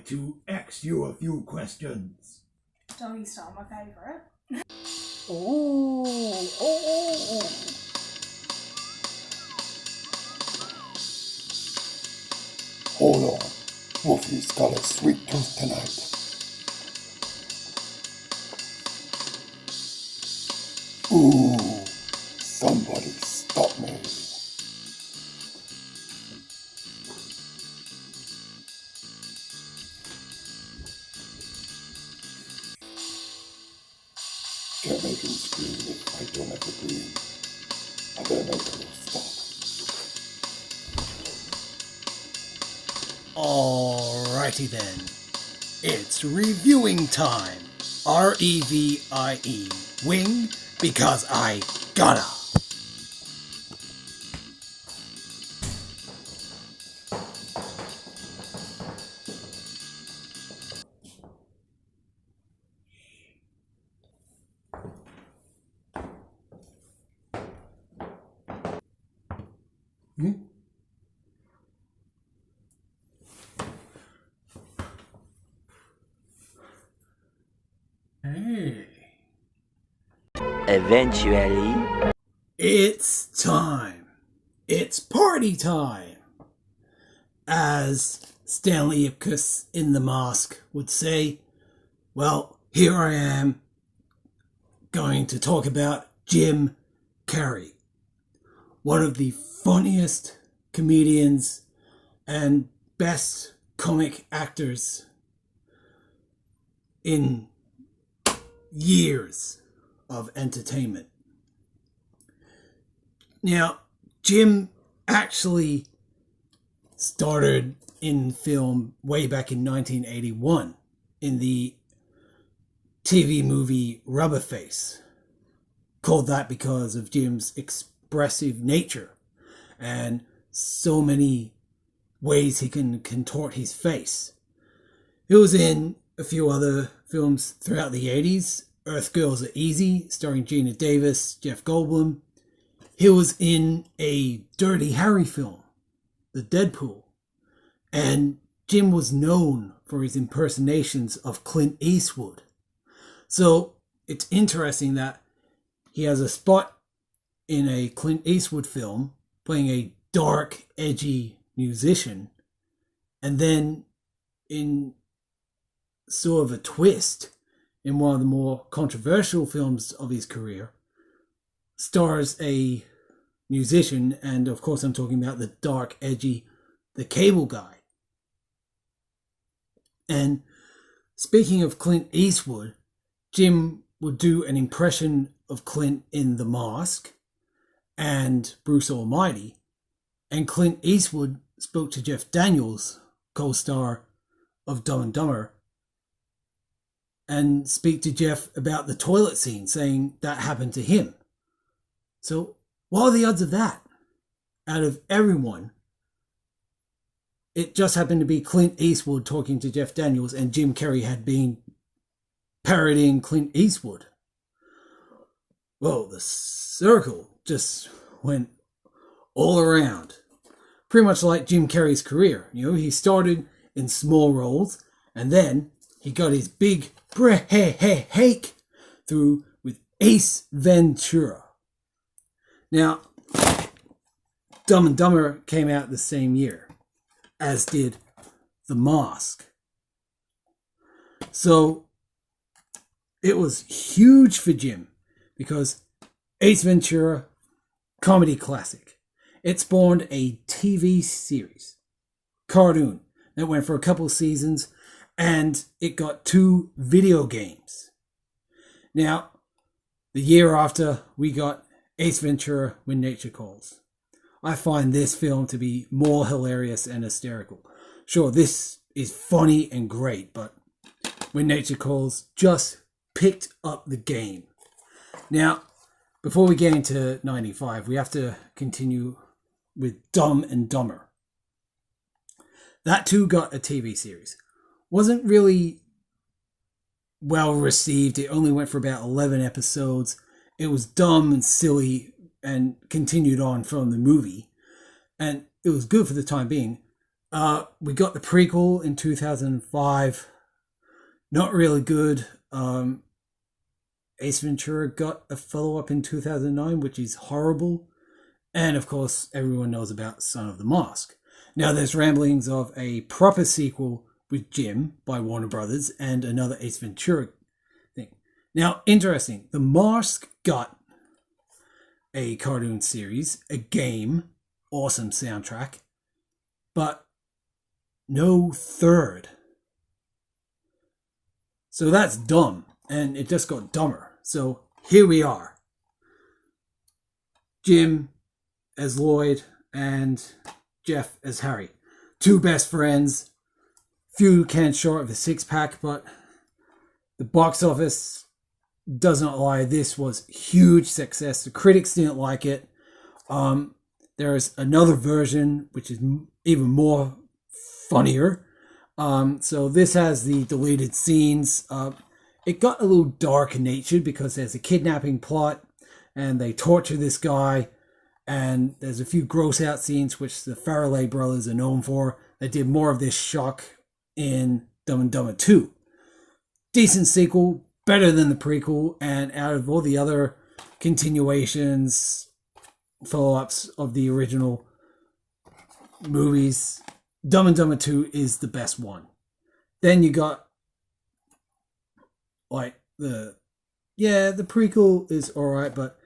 to ask you a few questions. Doggy style, my favourite. Hold on. Wolfie's got a sweet tooth tonight. Ooh, somebody stop me. Can't make him scream if I don't have the green. I better make a little stop. Alrighty then. It's reviewing time. R-E-V-I-E. Wing, because I gotta. Hey. Eventually, It's time. It's party time. As Stanley Ipkiss in The Mask would say, well, here I am going to talk about Jim Carrey, one of the funniest comedians and best comic actors in years of entertainment. Now, Jim actually started in film way back in 1981 in the TV movie Rubberface, called that because of Jim's expressive nature and so many ways he can contort his face. He was in a few other films throughout the 80s. Earth Girls Are Easy, starring Gina Davis, Jeff Goldblum. He was in a Dirty Harry film, The Deadpool. And Jim was known for his impersonations of Clint Eastwood. So it's interesting that he has a spot in a Clint Eastwood film playing a dark, edgy musician. And then in sort of a twist, in one of the more controversial films of his career, stars a musician, and of course I'm talking about the dark, edgy, The Cable Guy. And speaking of Clint Eastwood, Jim would do an impression of Clint in The Mask and Bruce Almighty, and Clint Eastwood spoke to Jeff Daniels, co-star of Dumb and Dumber, and speak to Jeff about the toilet scene, saying that happened to him. So what are the odds of that? Out of everyone, it just happened to be Clint Eastwood talking to Jeff Daniels, and Jim Carrey had been parodying Clint Eastwood. Well, the circle just went all around. Pretty much like Jim Carrey's career. You know, he started in small roles, and then he got his big break through with Ace Ventura. Now, Dumb and Dumber came out the same year, as did The Mask. So it was huge for Jim because Ace Ventura, comedy classic. It spawned a TV series, cartoon, that went for a couple seasons, and it got 2 video games. Now, the year after, we got Ace Ventura, When Nature Calls. I find this film to be more hilarious and hysterical. Sure, this is funny and great, but When Nature Calls just picked up the game. Now, before we get into 95, we have to continue with Dumb and Dumber. That too got a TV series. Wasn't really well received. It only went for about 11 episodes. It was dumb and silly and continued on from the movie. And it was good for the time being. We got the prequel in 2005. Not really good. Ace Ventura got a follow-up in 2009, which is horrible. And of course, everyone knows about Son of the Mask. Now there's ramblings of a proper sequel with Jim by Warner Brothers and another Ace Ventura thing. Now, interesting, The Mask got a cartoon series, a game, awesome soundtrack, but no third. So that's dumb, and it just got dumber. So here we are. Jim as Lloyd and Jeff as Harry. Two best friends. Few cans short of a six-pack, but the box office does not lie. This was huge success. The critics didn't like it. There's another version, which is even more funnier. So this has the deleted scenes. It got a little dark-natured because there's a kidnapping plot, and they torture this guy, and there's a few gross-out scenes, which the Farrelly brothers are known for. They did more of this shock in Dumb and Dumber 2. Decent sequel, better than the prequel, and out of all the other continuations, follow-ups of the original movies, Dumb and Dumber 2 is the best one. Then you got, like, the prequel is alright, but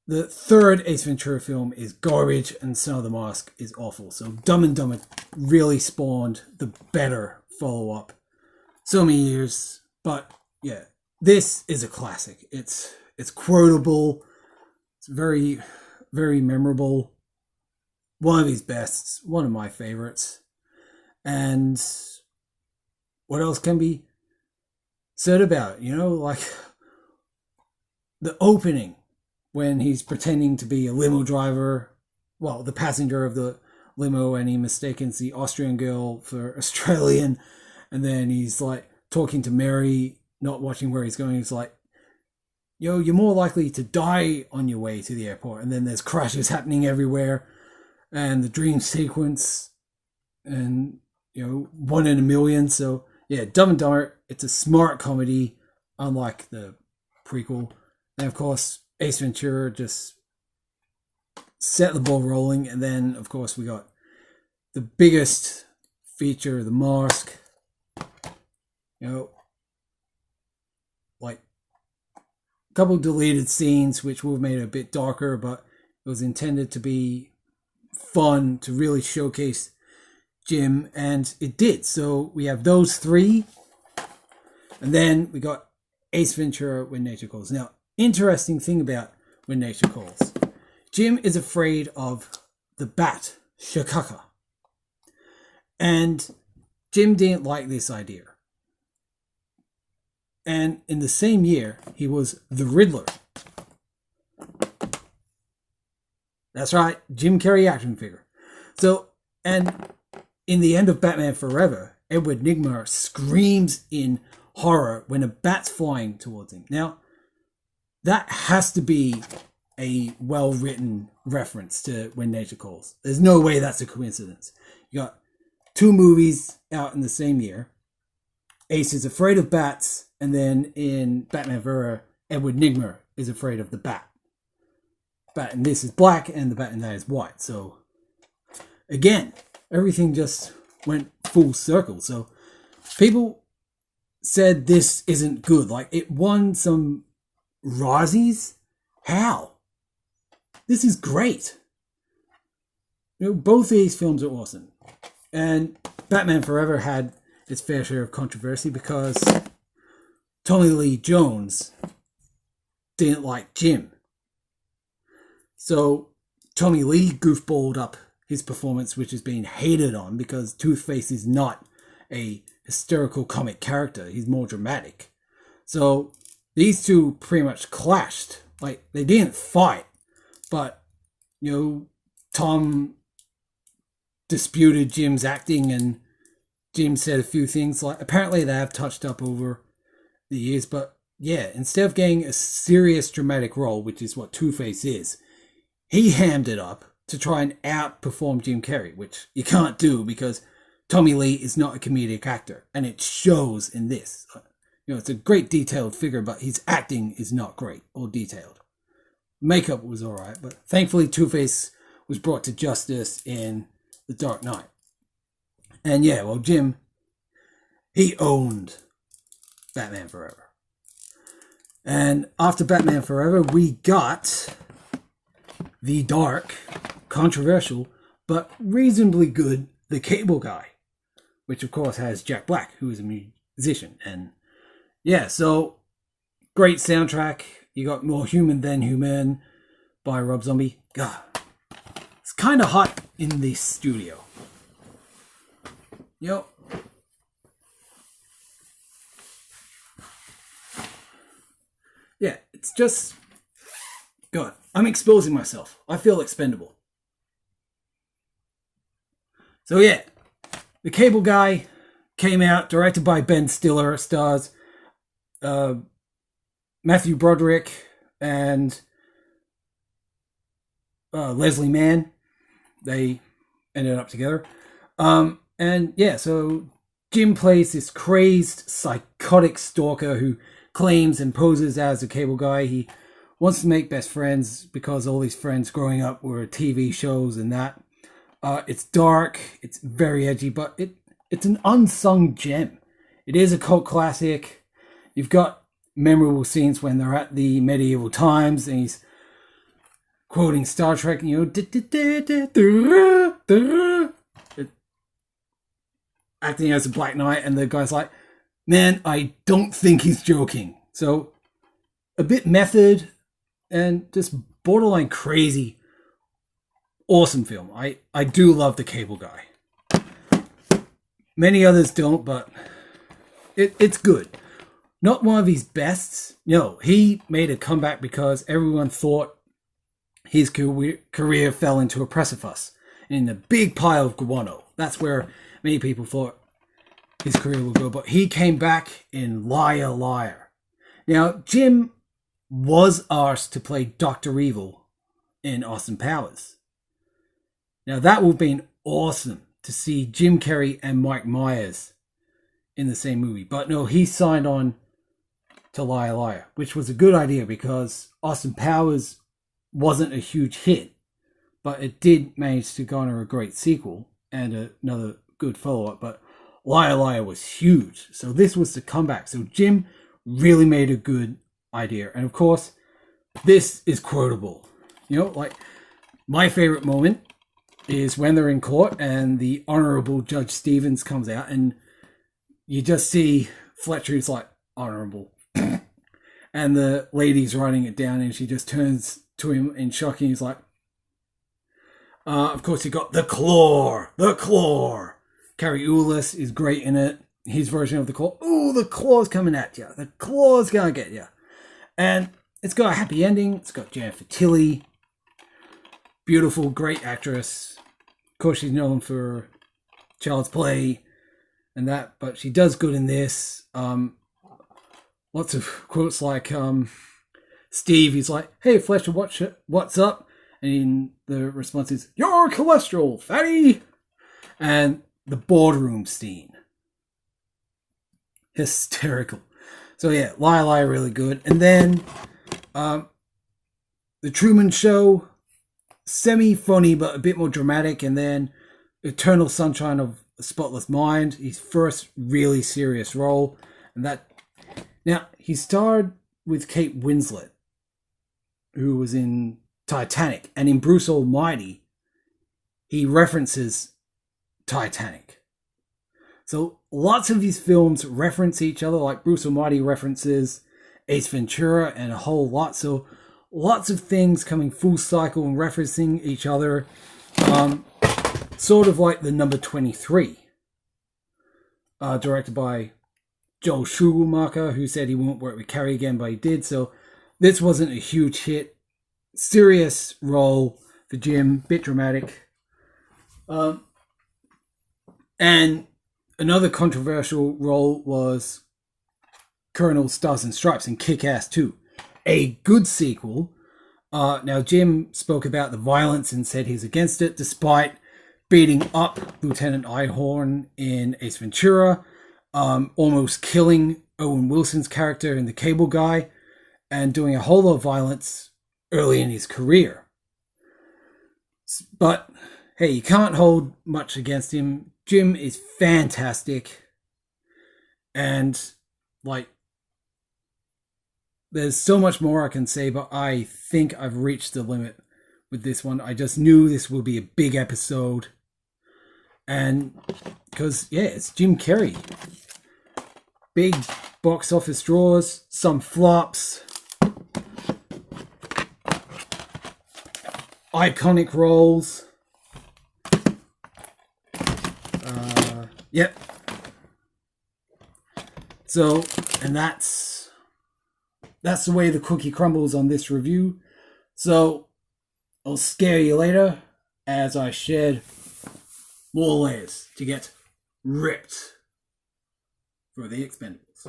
the third Ace Ventura film is garbage, and Son of the Mask is awful. So Dumb and Dumber really spawned the better follow-up. So many years, but yeah, this is a classic. It's quotable. It's very, very memorable. One of his bests. One of my favorites. And what else can be said about it? You know, like the opening when he's pretending to be a limo driver, well, the passenger of the limo, and he mistakes the Austrian girl for Australian, and then he's like talking to Mary, not watching where he's going. He's like, yo, you're more likely to die on your way to the airport. And then there's crashes happening everywhere, and the dream sequence, and, you know, 1 in a million. So yeah, Dumb and Dumber, it's a smart comedy, unlike the prequel. And of course, Ace Ventura just set the ball rolling. And then, of course, we got the biggest feature, The Mask. You know, like a couple deleted scenes, which would have made it a bit darker, but it was intended to be fun, to really showcase Jim, and it did. So we have those three. And then we got Ace Ventura, When Nature Calls. Now, interesting thing about When Nature Calls. Jim is afraid of the bat, Shakaka. And Jim didn't like this idea. And in the same year, he was the Riddler. That's right, Jim Carrey action figure. So, and in the end of Batman Forever, Edward Nygma screams in horror when a bat's flying towards him. Now, that has to be a well-written reference to When Nature Calls. There's no way that's a coincidence. You got two movies out in the same year. Ace is afraid of bats, and then in Batman Forever, Edward Nygma is afraid of the bat. Bat in this is black, and the bat in that is white. So, again, everything just went full circle. So, people said this isn't good. Like, it won some Razzies? How? This is great. You know, both of these films are awesome. And Batman Forever had its fair share of controversy because Tommy Lee Jones didn't like Jim. So Tommy Lee goofballed up his performance, which is being hated on because Two-Face is not a hysterical comic character. He's more dramatic. So these two pretty much clashed. Like, they didn't fight, but, you know, Tom disputed Jim's acting, and Jim said a few things. Like, apparently they have touched up over the years, but yeah, instead of getting a serious dramatic role, which is what Two-Face is, he hammed it up to try and outperform Jim Carrey, which you can't do because Tommy Lee is not a comedic actor, and it shows in this. You know, it's a great detailed figure, but his acting is not great or detailed. Makeup was alright, but thankfully Two-Face was brought to justice in The Dark Knight. And yeah, well, Jim, he owned Batman Forever. And after Batman Forever, we got the dark, controversial, but reasonably good The Cable Guy, which of course has Jack Black, who is a musician. And yeah, so great soundtrack. You got More Human Than Human by Rob Zombie. God, it's kind of hot in the studio. Yo. Yeah, it's just... God, I'm exposing myself. I feel expendable. So yeah, The Cable Guy came out, directed by Ben Stiller, stars Matthew Broderick and Leslie Mann. They ended up together. And yeah, so Jim plays this crazed, psychotic stalker who claims and poses as a cable guy. He wants to make best friends because all his friends growing up were TV shows and that. It's dark, it's very edgy, but it's an unsung gem. It is a cult classic. You've got memorable scenes when they're at the medieval times and he's quoting Star Trek, you know, acting as a Black Knight, and the guy's like, man, I don't think he's joking. So a bit method and just borderline crazy. Awesome film. I do love The Cable Guy. Many others don't, but it's good. Not one of his bests. No, he made a comeback because everyone thought his career fell into a precipice in a big pile of guano. That's where many people thought his career would go. But he came back in Liar Liar. Now, Jim was asked to play Dr. Evil in Austin Powers. Now, that would have been awesome to see Jim Carrey and Mike Myers in the same movie. But no, he signed on to Liar Liar, which was a good idea because Austin Powers wasn't a huge hit, but it did manage to garner a great sequel and another good follow-up. But Liar Liar was huge, so this was the comeback. So Jim really made a good idea, and of course this is quotable. You know, like my favorite moment is when they're in court and the Honorable Judge Stevens comes out and you just see Fletcher is like, honorable. And the lady's writing it down and she just turns to him in shock and he's like, of course you got the claw. Carrie Ullis is great in it. His version of the claw. Ooh, the claw's coming at you. The claw's gonna get you. And it's got a happy ending. It's got Jennifer Tilly. Beautiful, great actress. Of course, she's known for Child's Play and that, but she does good in this. Lots of quotes like Steve, he's like, hey Fletcher, what's up? And the response is, your cholesterol, fatty. And the boardroom scene, hysterical. So yeah, Liar Liar, really good. And then The Truman Show, semi-funny but a bit more dramatic. And then Eternal Sunshine of a Spotless Mind, his first really serious role. And that, now he starred with Kate Winslet, who was in Titanic, and in Bruce Almighty he references Titanic. So lots of his films reference each other, like Bruce Almighty references Ace Ventura and a whole lot. So lots of things coming full cycle and referencing each other. Sort of like The Number 23, directed by Joel Schumacher, who said he won't work with Carrey again, but he did. So this wasn't a huge hit. Serious role for Jim, bit dramatic. And another controversial role was Colonel Stars and Stripes in Kick-Ass 2. A good sequel, Now, Jim spoke about the violence and said he's against it, despite beating up Lieutenant Einhorn in Ace Ventura, almost killing Owen Wilson's character in The Cable Guy, and doing a whole lot of violence early in his career. But, hey, you can't hold much against him. Jim is fantastic. And, like, there's so much more I can say, but I think I've reached the limit with this one. I just knew this would be a big episode. And, because, yeah, it's Jim Carrey. Big box office draws, some flops, iconic roles. Yep. So, and that's the way the cookie crumbles on this review. So, I'll scare you later as I shed more layers to get ripped for the Expendables.